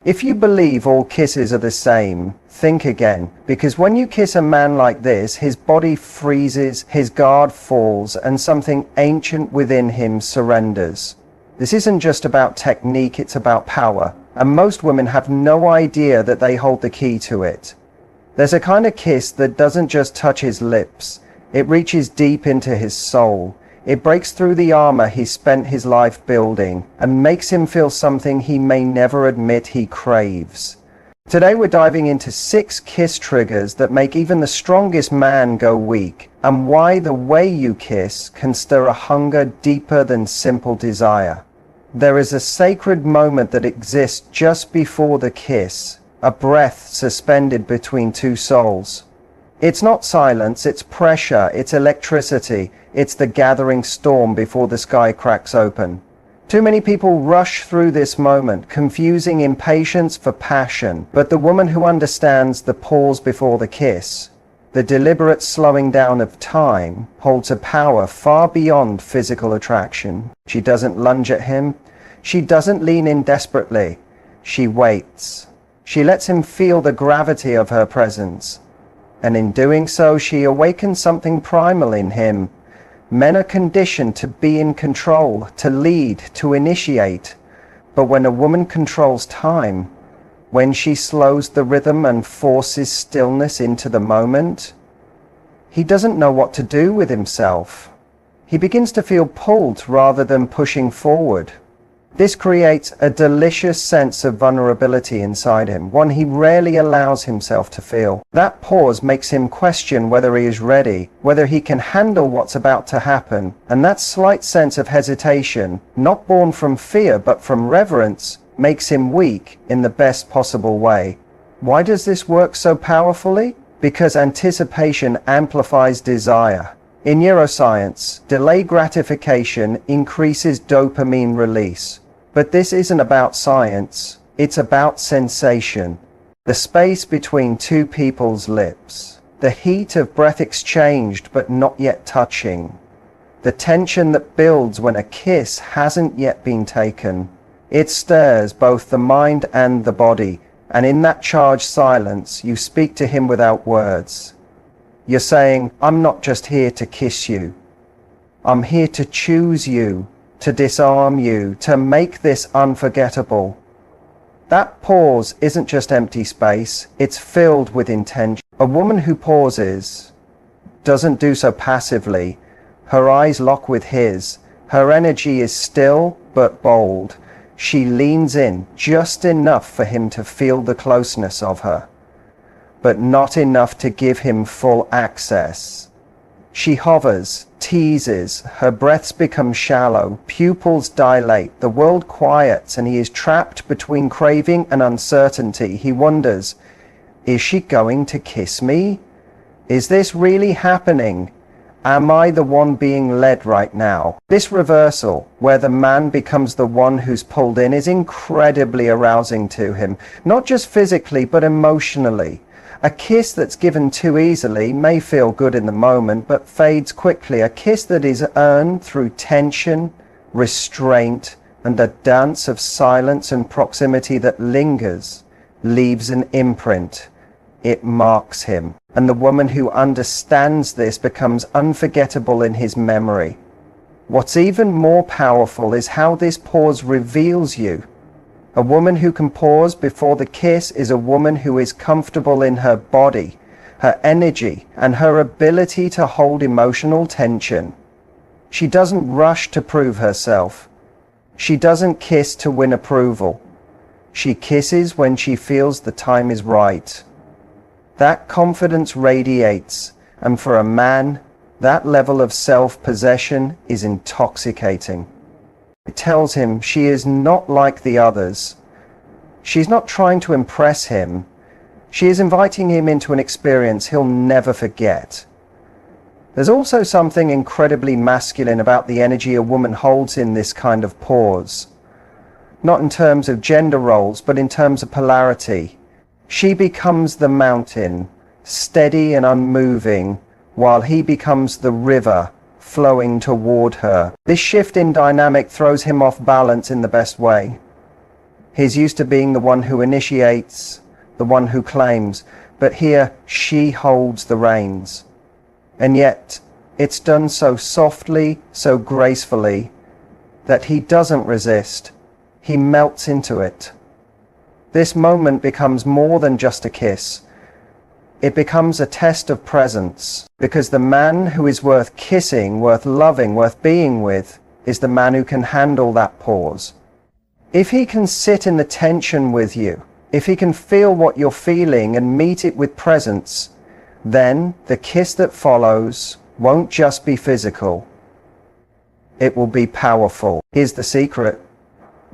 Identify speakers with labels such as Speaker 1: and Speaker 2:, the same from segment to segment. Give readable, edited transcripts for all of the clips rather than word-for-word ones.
Speaker 1: If you believe all kisses are the same, think again, because when you kiss a man like this, his body freezes, his guard falls, and something ancient within him surrenders. This isn't just about technique, it's about power, and most women have no idea that they hold the key to it. There's a kind of kiss that doesn't just touch his lips, it reaches deep into his soul. It breaks through the armor he spent his life building and makes him feel something he may never admit he craves. Today we're diving into 6 kiss triggers that make even the strongest man go weak, and why the way you kiss can stir a hunger deeper than simple desire. There is a sacred moment that exists just before the kiss, a breath suspended between two souls. It's not silence, it's pressure, it's electricity, it's the gathering storm before the sky cracks open. Too many people rush through this moment, confusing impatience for passion, but the woman who understands the pause before the kiss, the deliberate slowing down of time, holds a power far beyond physical attraction. She doesn't lunge at him, she doesn't lean in desperately, she waits. She lets him feel the gravity of her presence. And in doing so, she awakens something primal in him. Men are conditioned to be in control, to lead, to initiate. But when a woman controls time, when she slows the rhythm and forces stillness into the moment, he doesn't know what to do with himself. He begins to feel pulled rather than pushing forward. This creates a delicious sense of vulnerability inside him, one he rarely allows himself to feel. That pause makes him question whether he is ready, whether he can handle what's about to happen, and that slight sense of hesitation, not born from fear but from reverence, makes him weak in the best possible way. Why does this work so powerfully? Because anticipation amplifies desire. In neuroscience, delayed gratification increases dopamine release. But this isn't about science, it's about sensation. The space between two people's lips. The heat of breath exchanged but not yet touching. The tension that builds when a kiss hasn't yet been taken. It stirs both the mind and the body, and in that charged silence, you speak to him without words. You're saying, I'm not just here to kiss you. I'm here to choose you, to disarm you, to make this unforgettable. That pause isn't just empty space, it's filled with intention. A woman who pauses doesn't do so passively. Her eyes lock with his. Her energy is still but bold. She leans in just enough for him to feel the closeness of her, but not enough to give him full access. She hovers, teases, her breaths become shallow, pupils dilate, the world quiets, and he is trapped between craving and uncertainty. He wonders, is she going to kiss me? Is this really happening? Am I the one being led right now? This reversal, where the man becomes the one who's pulled in, is incredibly arousing to him, not just physically, but emotionally. A kiss that's given too easily may feel good in the moment, but fades quickly. A kiss that is earned through tension, restraint, and a dance of silence and proximity that lingers, leaves an imprint. It marks him. And the woman who understands this becomes unforgettable in his memory. What's even more powerful is how this pause reveals you. A woman who can pause before the kiss is a woman who is comfortable in her body, her energy, and her ability to hold emotional tension. She doesn't rush to prove herself. She doesn't kiss to win approval. She kisses when she feels the time is right. That confidence radiates, and for a man, that level of self-possession is intoxicating. It tells him she is not like the others. She's not trying to impress him. She is inviting him into an experience he'll never forget. There's also something incredibly masculine about the energy a woman holds in this kind of pause. Not in terms of gender roles, but in terms of polarity. She becomes the mountain, steady and unmoving, while he becomes the river, flowing toward her. This shift in dynamic throws him off balance in the best way. He's used to being the one who initiates, the one who claims, but here she holds the reins. And yet it's done so softly, so gracefully, that he doesn't resist. He melts into it. This moment becomes more than just a kiss. It becomes a test of presence, because the man who is worth kissing, worth loving, worth being with, is the man who can handle that pause. If he can sit in the tension with you, if he can feel what you're feeling and meet it with presence, then the kiss that follows won't just be physical. It will be powerful. Here's the secret.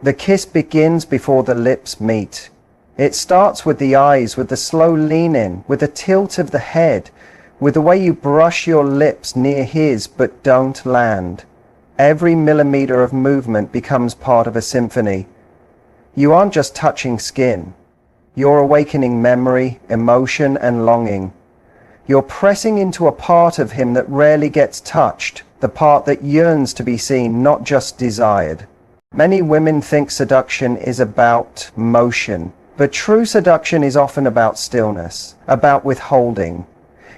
Speaker 1: The kiss begins before the lips meet. It starts with the eyes, with the slow lean in, with the tilt of the head, with the way you brush your lips near his but don't land. Every millimeter of movement becomes part of a symphony. You aren't just touching skin. You're awakening memory, emotion, and longing. You're pressing into a part of him that rarely gets touched, the part that yearns to be seen, not just desired. Many women think seduction is about motion, but true seduction is often about stillness, about withholding.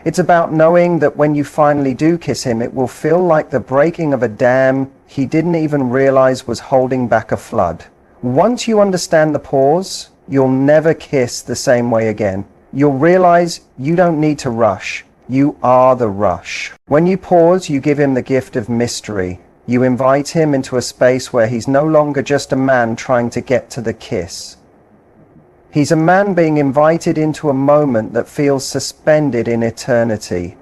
Speaker 1: It's about knowing that when you finally do kiss him, it will feel like the breaking of a dam he didn't even realize was holding back a flood. Once you understand the pause, you'll never kiss the same way again. You'll realize you don't need to rush. You are the rush. When you pause, you give him the gift of mystery. You invite him into a space where he's no longer just a man trying to get to the kiss. He's a man being invited into a moment that feels suspended in eternity.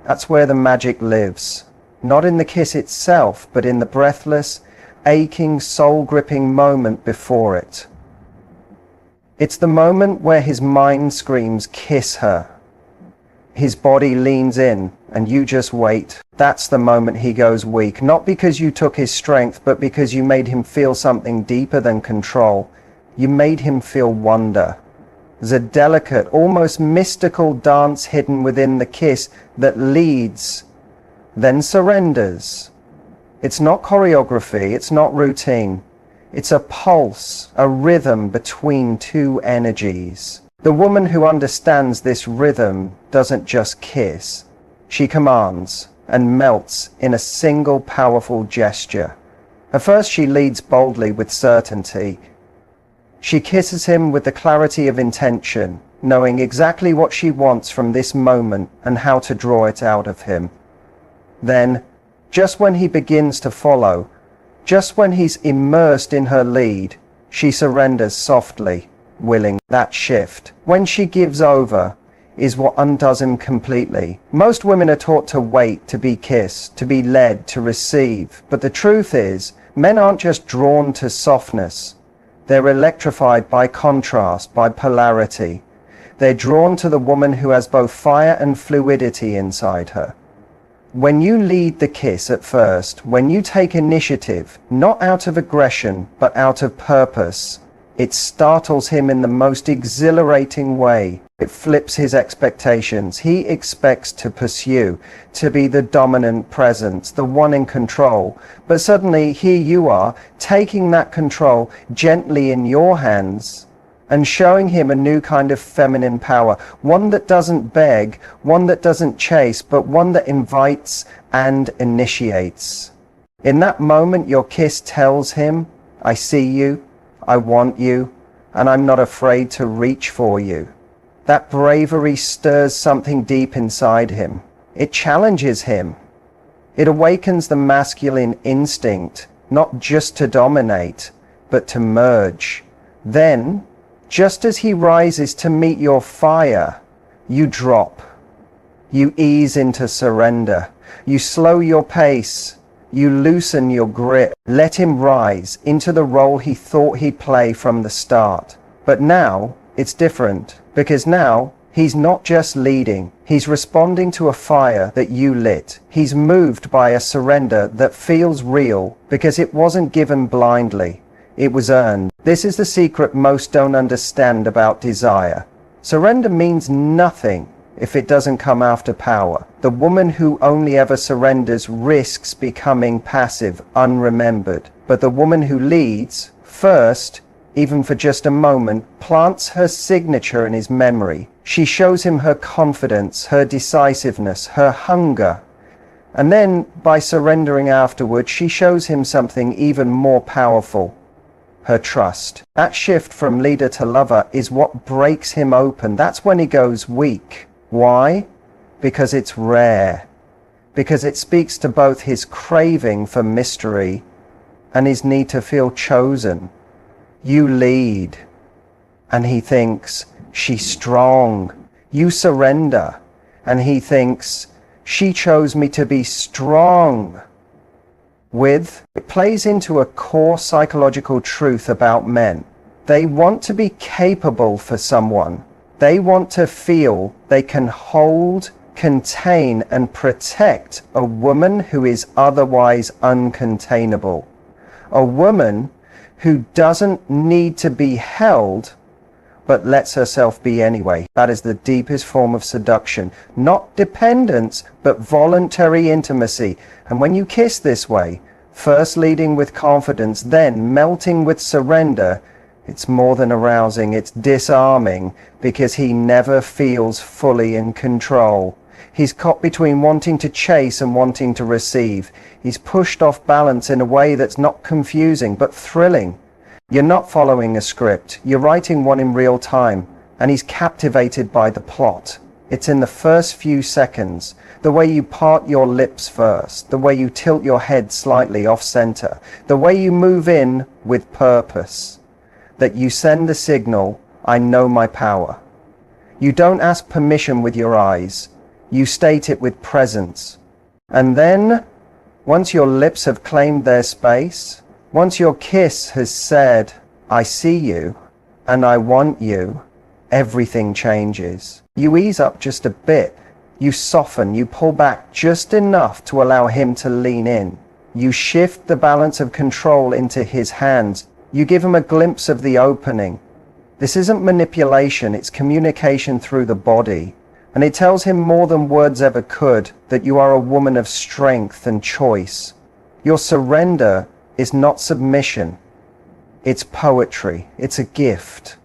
Speaker 1: That's where the magic lives. Not in the kiss itself, but in the breathless, aching, soul-gripping moment before it. It's the moment where his mind screams, "Kiss her." His body leans in, and you just wait. That's the moment he goes weak, not because you took his strength, but because you made him feel something deeper than control. You made him feel wonder. There's a delicate, almost mystical dance hidden within the kiss that leads, then surrenders. It's not choreography, it's not routine. It's a pulse, a rhythm between two energies. The woman who understands this rhythm doesn't just kiss. She commands and melts in a single powerful gesture. At first she leads boldly with certainty. She kisses him with the clarity of intention, knowing exactly what she wants from this moment and how to draw it out of him. Then, just when he begins to follow, just when he's immersed in her lead, she surrenders softly, willing. That shift, when she gives over, is what undoes him completely. Most women are taught to wait, to be kissed, to be led, to receive. But the truth is, men aren't just drawn to softness. They're electrified by contrast, by polarity. They're drawn to the woman who has both fire and fluidity inside her. When you lead the kiss at first, when you take initiative, not out of aggression, but out of purpose, it startles him in the most exhilarating way. It flips his expectations. He expects to pursue, to be the dominant presence, the one in control. But suddenly here you are, taking that control gently in your hands and showing him a new kind of feminine power, one that doesn't beg, one that doesn't chase, but one that invites and initiates. In that moment, your kiss tells him, "I see you, I want you, and I'm not afraid to reach for you." That bravery stirs something deep inside him. It challenges him. It awakens the masculine instinct, not just to dominate, but to merge. Then, just as he rises to meet your fire, you drop. You ease into surrender. You slow your pace. You loosen your grip. Let him rise into the role he thought he'd play from the start. But now, it's different, because now he's not just leading, he's responding to a fire that you lit. He's moved by a surrender that feels real because it wasn't given blindly, it was earned. This is the secret most don't understand about desire. Surrender means nothing if it doesn't come after power. The woman who only ever surrenders risks becoming passive, unremembered. But the woman who leads first even for just a moment, plants her signature in his memory. She shows him her confidence, her decisiveness, her hunger. And then, by surrendering afterwards, she shows him something even more powerful, her trust. That shift from leader to lover is what breaks him open. That's when he goes weak. Why? Because it's rare. Because it speaks to both his craving for mystery and his need to feel chosen. You lead. And he thinks, she's strong. You surrender. And he thinks, she chose me to be strong. It plays into a core psychological truth about men. They want to be capable for someone. They want to feel they can hold, contain, and protect a woman who is otherwise uncontainable. A woman who doesn't need to be held, but lets herself be anyway. That is the deepest form of seduction. Not dependence, but voluntary intimacy. And when you kiss this way, first leading with confidence, then melting with surrender, it's more than arousing, it's disarming, because he never feels fully in control. He's caught between wanting to chase and wanting to receive. He's pushed off balance in a way that's not confusing, but thrilling. You're not following a script, you're writing one in real time, and he's captivated by the plot. It's in the first few seconds, the way you part your lips first, the way you tilt your head slightly off center, the way you move in with purpose, that you send the signal, I know my power. You don't ask permission with your eyes, you state it with presence. And then, once your lips have claimed their space, once your kiss has said, I see you, and I want you, everything changes. You ease up just a bit. You soften, you pull back just enough to allow him to lean in. You shift the balance of control into his hands. You give him a glimpse of the opening. This isn't manipulation, it's communication through the body. And it tells him more than words ever could, that you are a woman of strength and choice. Your surrender is not submission. It's poetry. It's a gift.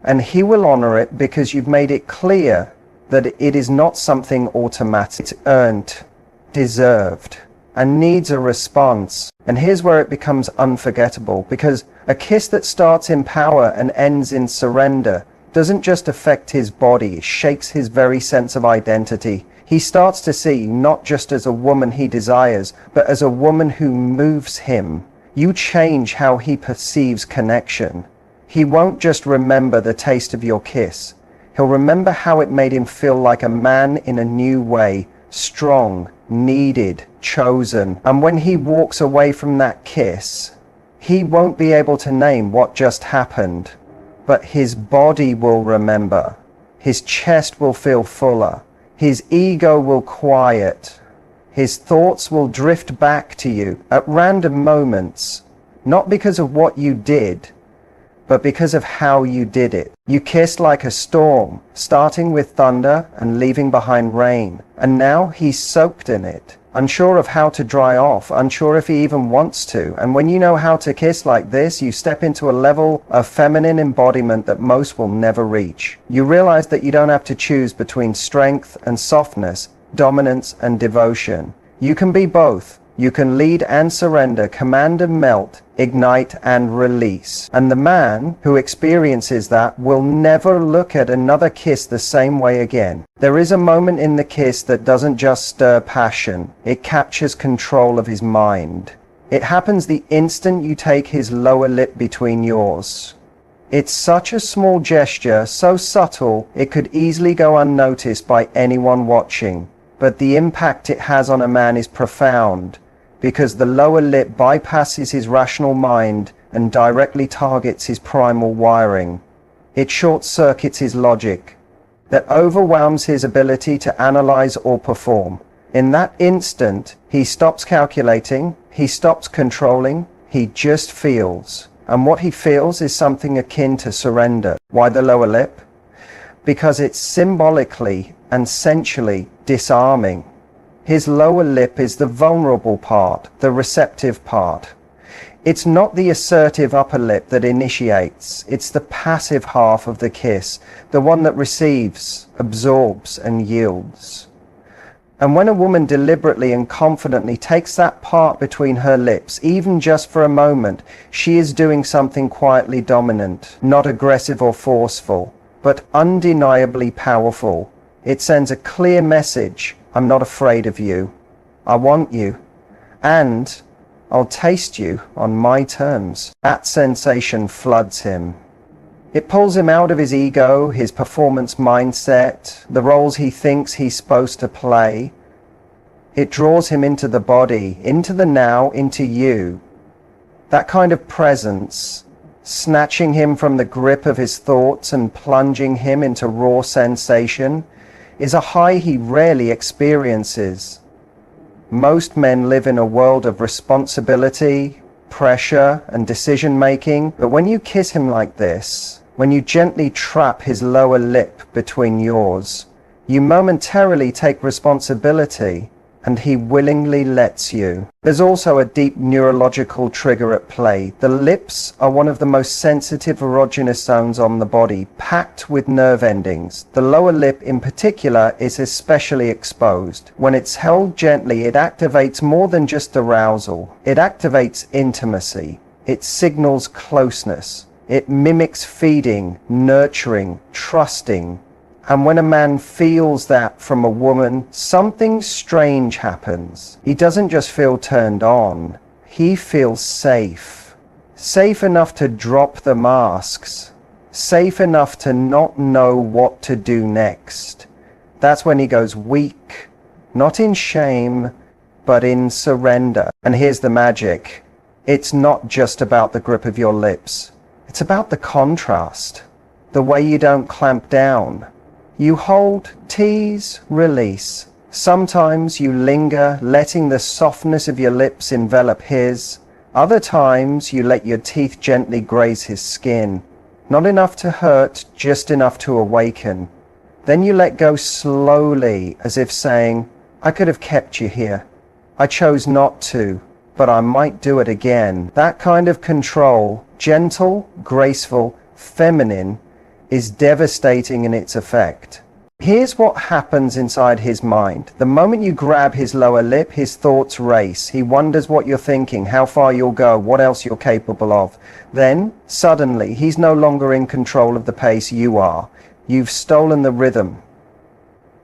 Speaker 1: And he will honor it because you've made it clear that it is not something automatic. It's earned, deserved, and needs a response. And here's where it becomes unforgettable, because a kiss that starts in power and ends in surrender doesn't just affect his body, it shakes his very sense of identity. He starts to see you not just as a woman he desires, but as a woman who moves him. You change how he perceives connection. He won't just remember the taste of your kiss. He'll remember how it made him feel like a man in a new way, strong, needed, chosen. And when he walks away from that kiss, he won't be able to name what just happened, but his body will remember. His chest will feel fuller. His ego will quiet. His thoughts will drift back to you at random moments, not because of what you did, but because of how you did it. You kissed like a storm, starting with thunder and leaving behind rain. And now he's soaked in it, unsure of how to dry off, unsure if he even wants to. And when you know how to kiss like this, you step into a level of feminine embodiment that most will never reach. You realize that you don't have to choose between strength and softness, dominance and devotion. You can be both. You can lead and surrender, command and melt, ignite and release. And the man who experiences that will never look at another kiss the same way again. There is a moment in the kiss that doesn't just stir passion, it captures control of his mind. It happens the instant you take his lower lip between yours. It's such a small gesture, so subtle, it could easily go unnoticed by anyone watching. But the impact it has on a man is profound, because the lower lip bypasses his rational mind and directly targets his primal wiring. It short-circuits his logic, that overwhelms his ability to analyze or perform. In that instant, he stops calculating, he stops controlling, he just feels. And what he feels is something akin to surrender. Why the lower lip? Because it's symbolically and sensually disarming. His lower lip is the vulnerable part, the receptive part. It's not the assertive upper lip that initiates, it's the passive half of the kiss, the one that receives, absorbs, and yields. And when a woman deliberately and confidently takes that part between her lips, even just for a moment, she is doing something quietly dominant, not aggressive or forceful, but undeniably powerful. It sends a clear message: I'm not afraid of you. I want you. And I'll taste you on my terms. That sensation floods him. It pulls him out of his ego, his performance mindset, the roles he thinks he's supposed to play. It draws him into the body, into the now, into you. That kind of presence, snatching him from the grip of his thoughts and plunging him into raw sensation, is a high he rarely experiences. Most men live in a world of responsibility, pressure, and decision-making, but when you kiss him like this, when you gently trap his lower lip between yours, you momentarily take responsibility, and he willingly lets you. There's also a deep neurological trigger at play. The lips are one of the most sensitive erogenous zones on the body, packed with nerve endings. The lower lip in particular is especially exposed. When it's held gently, it activates more than just arousal. It activates intimacy. It signals closeness. It mimics feeding, nurturing, trusting. And when a man feels that from a woman, something strange happens. He doesn't just feel turned on, he feels safe. Safe enough to drop the masks. Safe enough to not know what to do next. That's when he goes weak, not in shame, but in surrender. And here's the magic. It's not just about the grip of your lips. It's about the contrast. The way you don't clamp down. You hold, tease, release. Sometimes you linger, letting the softness of your lips envelop his. Other times you let your teeth gently graze his skin. Not enough to hurt, just enough to awaken. Then you let go slowly, as if saying, I could have kept you here. I chose not to, but I might do it again. That kind of control, gentle, graceful, feminine, is devastating in its effect. Here's what happens inside his mind. The moment you grab his lower lip, his thoughts race. He wonders what you're thinking, how far you'll go, what else you're capable of. Then, suddenly, he's no longer in control of the pace you are. You've stolen the rhythm.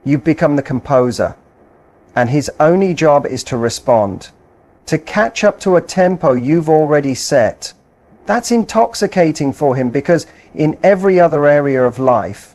Speaker 1: You've become the composer. And his only job is to respond, to catch up to a tempo you've already set. That's intoxicating for him because in every other area of life,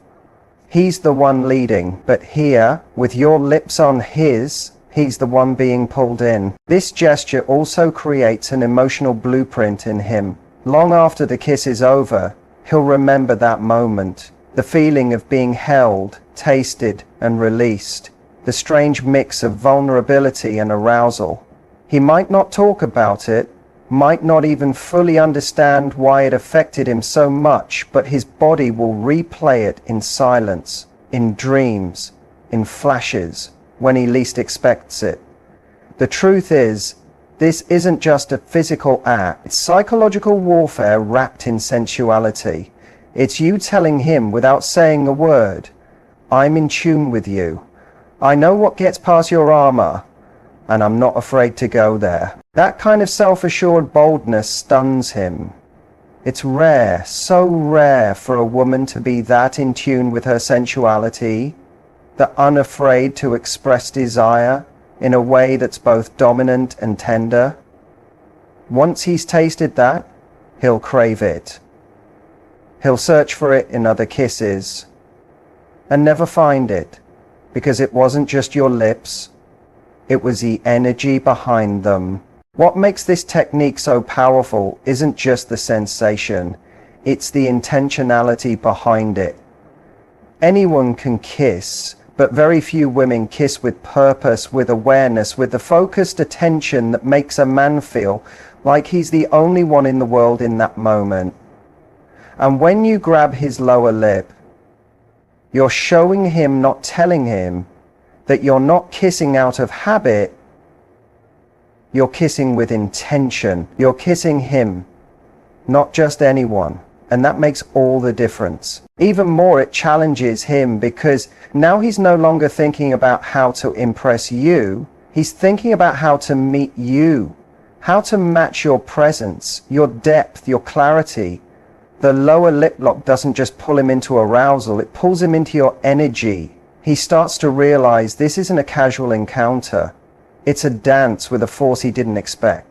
Speaker 1: he's the one leading. But here, with your lips on his, he's the one being pulled in. This gesture also creates an emotional blueprint in him. Long after the kiss is over, he'll remember that moment. The feeling of being held, tasted, and released. The strange mix of vulnerability and arousal. He might not talk about it, might not even fully understand why it affected him so much, but his body will replay it in silence, in dreams, in flashes, when he least expects it. The truth is, this isn't just a physical act. It's psychological warfare wrapped in sensuality. It's you telling him without saying a word, I'm in tune with you. I know what gets past your armor, and I'm not afraid to go there. That kind of self-assured boldness stuns him. It's rare, so rare for a woman to be that in tune with her sensuality, that unafraid to express desire in a way that's both dominant and tender. Once he's tasted that, he'll crave it. He'll search for it in other kisses and never find it, because it wasn't just your lips, it was the energy behind them. What makes this technique so powerful isn't just the sensation, it's the intentionality behind it. Anyone can kiss, but very few women kiss with purpose, with awareness, with the focused attention that makes a man feel like he's the only one in the world in that moment. And when you grab his lower lip, you're showing him, not telling him, that you're not kissing out of habit. You're kissing with intention. You're kissing him, not just anyone. And that makes all the difference. Even more, it challenges him because now he's no longer thinking about how to impress you. He's thinking about how to meet you, how to match your presence, your depth, your clarity. The lower lip lock doesn't just pull him into arousal, it pulls him into your energy. He starts to realize this isn't a casual encounter. It's a dance with a force he didn't expect.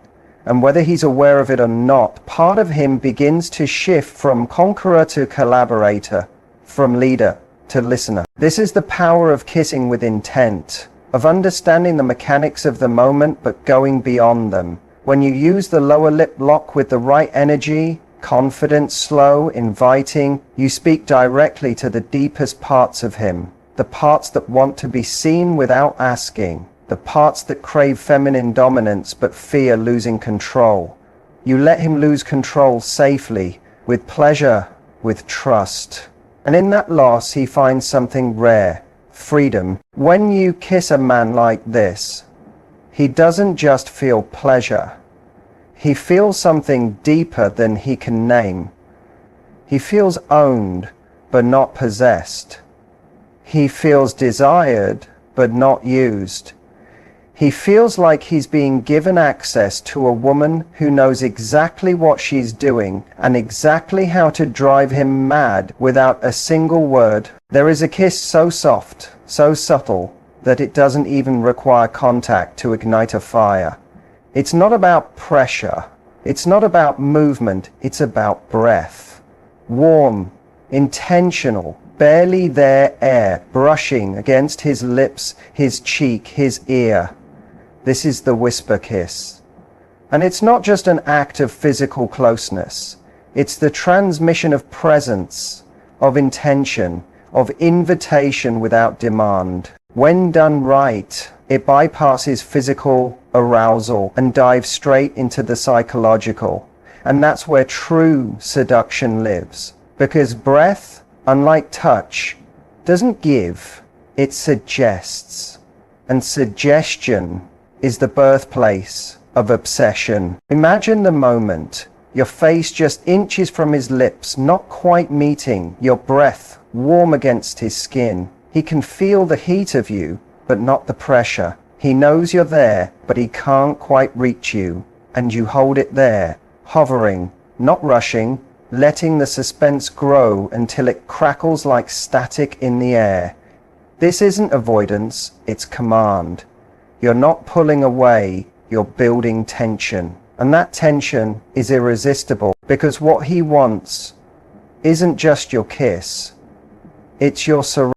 Speaker 1: And whether he's aware of it or not, part of him begins to shift from conqueror to collaborator, from leader to listener. This is the power of kissing with intent, of understanding the mechanics of the moment but going beyond them. When you use the lower lip lock with the right energy, confident, slow, inviting, you speak directly to the deepest parts of him, the parts that want to be seen without asking, the parts that crave feminine dominance but fear losing control. You let him lose control safely, with pleasure, with trust. And in that loss, he finds something rare, freedom. When you kiss a man like this, he doesn't just feel pleasure. He feels something deeper than he can name. He feels owned, but not possessed. He feels desired, but not used. He feels like he's being given access to a woman who knows exactly what she's doing and exactly how to drive him mad without a single word. There is a kiss so soft, so subtle, that it doesn't even require contact to ignite a fire. It's not about pressure. It's not about movement. It's about breath. Warm, intentional, barely there air brushing against his lips, his cheek, his ear. This is the whisper kiss. And it's not just an act of physical closeness. It's the transmission of presence, of intention, of invitation without demand. When done right, it bypasses physical arousal and dives straight into the psychological. And that's where true seduction lives. Because breath, unlike touch, doesn't give, it suggests. And suggestion is the birthplace of obsession. Imagine the moment, your face just inches from his lips, not quite meeting, your breath warm against his skin. He can feel the heat of you, but not the pressure. He knows you're there, but he can't quite reach you. And you hold it there, hovering, not rushing, letting the suspense grow until it crackles like static in the air. This isn't avoidance, it's command. You're not pulling away, you're building tension. And that tension is irresistible because what he wants isn't just your kiss, it's your surrender.